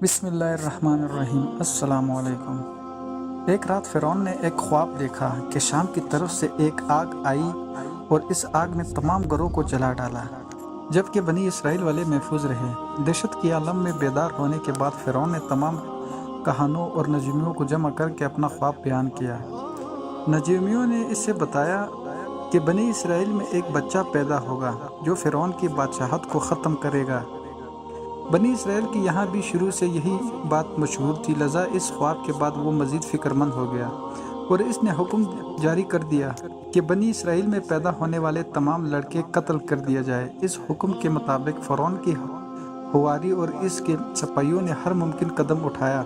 بسم اللہ الرحمن الرحیم۔ السلام علیکم۔ ایک رات فرعون نے ایک خواب دیکھا کہ شام کی طرف سے ایک آگ آئی اور اس آگ نے تمام گھروں کو جلا ڈالا، جبکہ بنی اسرائیل والے محفوظ رہے۔ دہشت کی عالم میں بیدار ہونے کے بعد فرعون نے تمام کہانوں اور نجومیوں کو جمع کر کے اپنا خواب بیان کیا۔ نجومیوں نے اسے بتایا کہ بنی اسرائیل میں ایک بچہ پیدا ہوگا جو فرعون کی بادشاہت کو ختم کرے گا۔ بنی اسرائیل کی یہاں بھی شروع سے یہی بات مشہور تھی، لہذا اس خواب کے بعد وہ مزید فکر مند ہو گیا اور اس نے حکم جاری کر دیا کہ بنی اسرائیل میں پیدا ہونے والے تمام لڑکے قتل کر دیا جائے۔ اس حکم کے مطابق فرعون کی ہواری اور اس کے سپاہیوں نے ہر ممکن قدم اٹھایا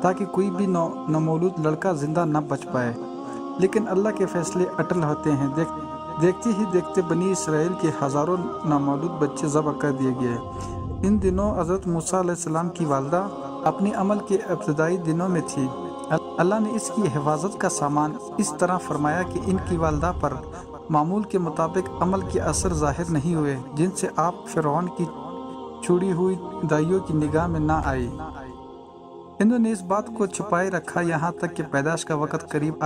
تاکہ کوئی بھی نومولود لڑکا زندہ نہ بچ پائے، لیکن اللہ کے فیصلے اٹل ہوتے ہیں۔ دیکھتے ہی دیکھتے بنی اسرائیل کے ہزاروں نومولود بچے ذبح کر دیے گئے۔ ان دنوں حضرت موسیٰ علیہ السلام کی والدہ اپنے عمل کے ابتدائی دنوں میں تھی۔ اللہ نے اس کی حفاظت کا سامان اس طرح فرمایا کہ ان کی والدہ پر معمول کے مطابق عمل کے اثر ظاہر نہیں ہوئے، جن سے آپ فرعون کی چھوڑی ہوئی دائیوں کی نگاہ میں نہ آئی۔ انہوں نے اس بات کو چھپائے رکھا یہاں تک کہ پیدائش کا وقت قریب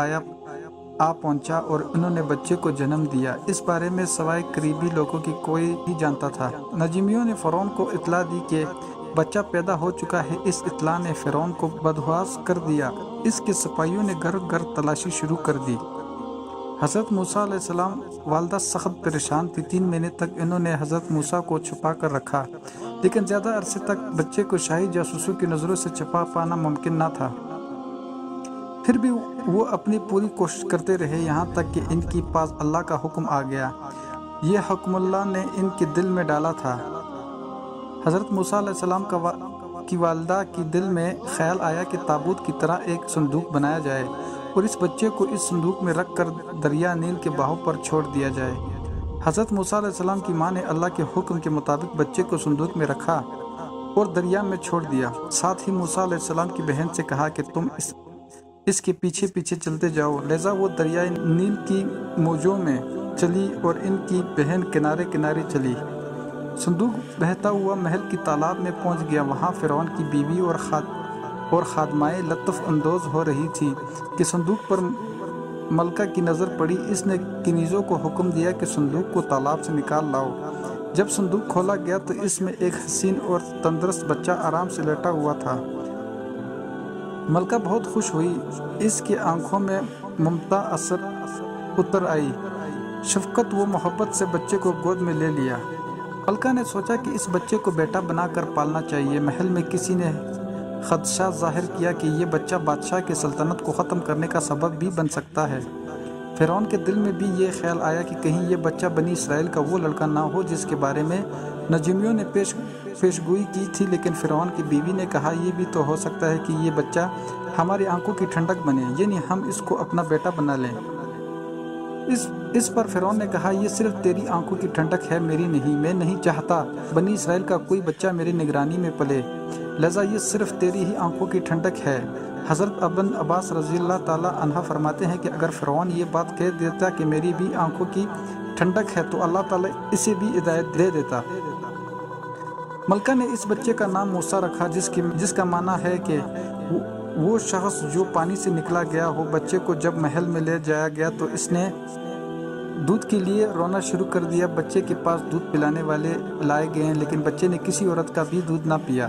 آ پہنچا اور انہوں نے بچے کو جنم دیا۔ اس بارے میں سوائے قریبی لوگوں کی کوئی نہیں جانتا تھا۔ نجومیوں نے فرعون کو اطلاع دی کہ بچہ پیدا ہو چکا ہے۔ اس اطلاع نے فرعون کو بدحواس کر دیا۔ اس کے سپاہیوں نے گھر گھر تلاشی شروع کر دی۔ حضرت موسیٰ علیہ السلام والدہ سخت پریشان تھی۔ 3 مہینے تک انہوں نے حضرت موسیٰ کو چھپا کر رکھا، لیکن زیادہ عرصے تک بچے کو شاہی جاسوسوں کی نظروں سے چھپا پانا ممکن نہ تھا۔ پھر بھی وہ اپنی پوری کوشش کرتے رہے، یہاں تک کہ ان کے پاس اللہ کا حکم آ گیا۔ یہ حکم اللہ نے ان کے دل میں ڈالا تھا۔ حضرت موسیٰ علیہ السلام کی والدہ کے دل میں خیال آیا کہ تابوت کی طرح ایک صندوق بنایا جائے اور اس بچے کو اس صندوق میں رکھ کر دریا نیل کے بہاؤ پر چھوڑ دیا جائے۔ حضرت موسیٰ علیہ السلام کی ماں نے اللہ کے حکم کے مطابق بچے کو صندوق میں رکھا اور دریا میں چھوڑ دیا۔ ساتھ ہی موسیٰ علیہ السلام کی بہن سے کہا کہ تم اس کے پیچھے پیچھے چلتے جاؤ۔ لہذا وہ دریائے نیل کی موجوں میں چلی اور ان کی بہن کنارے کنارے چلی۔ صندوق بہتا ہوا محل کی تالاب میں پہنچ گیا۔ وہاں فرعون کی بیوی اور خادمائیں لطف اندوز ہو رہی تھی کہ صندوق پر ملکہ کی نظر پڑی۔ اس نے کنیزوں کو حکم دیا کہ صندوق کو تالاب سے نکال لاؤ۔ جب صندوق کھولا گیا تو اس میں ایک حسین اور تندرست بچہ آرام سے لیٹا ہوا تھا۔ ملکہ بہت خوش ہوئی، اس کی آنکھوں میں ممتا اثر اتر آئی۔ شفقت و محبت سے بچے کو گود میں لے لیا۔ ملکہ نے سوچا کہ اس بچے کو بیٹا بنا کر پالنا چاہیے۔ محل میں کسی نے خدشہ ظاہر کیا کہ یہ بچہ بادشاہ کی سلطنت کو ختم کرنے کا سبب بھی بن سکتا ہے۔ فرعون کے دل میں بھی یہ خیال آیا کہ کہیں یہ بچہ بنی اسرائیل کا وہ لڑکا نہ ہو جس کے بارے میں نجومیوں نے پیشگوئی کی تھی، لیکن فرعون کی بیوی نے کہا یہ بھی تو ہو سکتا ہے کہ یہ بچہ ہماری آنکھوں کی ٹھنڈک بنے، یعنی ہم اس کو اپنا بیٹا بنا لیں۔ اس پر فرعون نے کہا یہ صرف تیری آنکھوں کی ٹھنڈک ہے، میری نہیں۔ میں نہیں چاہتا بنی اسرائیل کا کوئی بچہ میری نگرانی میں پلے، لہذا یہ صرف تیری ہی آنکھوں کی ٹھنڈک ہے۔ حضرت ابن عباس رضی اللہ تعالیٰ عنہ فرماتے ہیں کہ اگر فرعون یہ بات کہہ دیتا کہ میری بھی آنکھوں کی ٹھنڈک ہے تو اللہ تعالیٰ اسے بھی ہدایت دے دیتا۔ ملکہ نے اس بچے کا نام موسیٰ رکھا، جس کا معنی ہے کہ وہ شخص جو پانی سے نکلا گیا ہو۔ بچے کو جب محل میں لے جایا گیا تو اس نے دودھ کے لیے رونا شروع کر دیا۔ بچے کے پاس دودھ پلانے والے لائے گئے، لیکن بچے نے کسی عورت کا بھی دودھ نہ پیا۔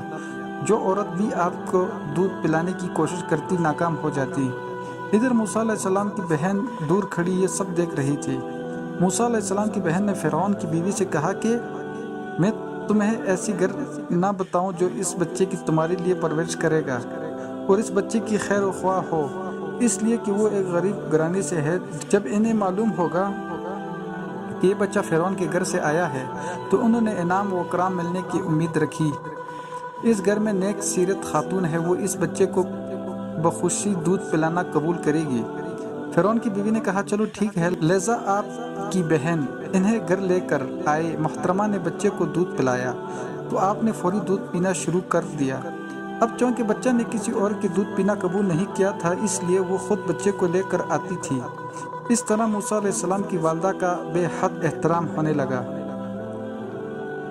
جو عورت بھی آپ کو دودھ پلانے کی کوشش کرتی ناکام ہو جاتی۔ ادھر موسیٰ علیہ السلام کی بہن دور کھڑی یہ سب دیکھ رہی تھی۔ موسیٰ علیہ السلام کی بہن نے فرعون کی بیوی سے کہا کہ میں تمہیں ایسی گھر نہ بتاؤں جو اس بچے کی تمہارے لیے پرورش کرے گا اور اس بچے کی خیر و خواہ ہو، اس لیے کہ وہ ایک غریب گھرانے سے ہے۔ جب انہیں معلوم ہوگا کہ یہ بچہ فرعون کے گھر سے آیا ہے تو انہوں نے انعام و اکرام ملنے کی امید رکھی۔ اس گھر میں نیک سیرت خاتون ہے، وہ اس بچے کو بخوشی دودھ پلانا قبول کرے گی۔ فرعون کی بیوی نے کہا چلو ٹھیک ہے، لہذا آپ کی بہن انہیں گھر لے کر آئے۔ محترمہ نے بچے کو دودھ پلایا تو آپ نے فوری دودھ پینا شروع کر دیا۔ اب چونکہ بچہ نے کسی اور کی دودھ پینا قبول نہیں کیا تھا، اس لیے وہ خود بچے کو لے کر آتی تھی۔ اس طرح موسیٰ علیہ السلام کی والدہ کا بے حد احترام ہونے لگا۔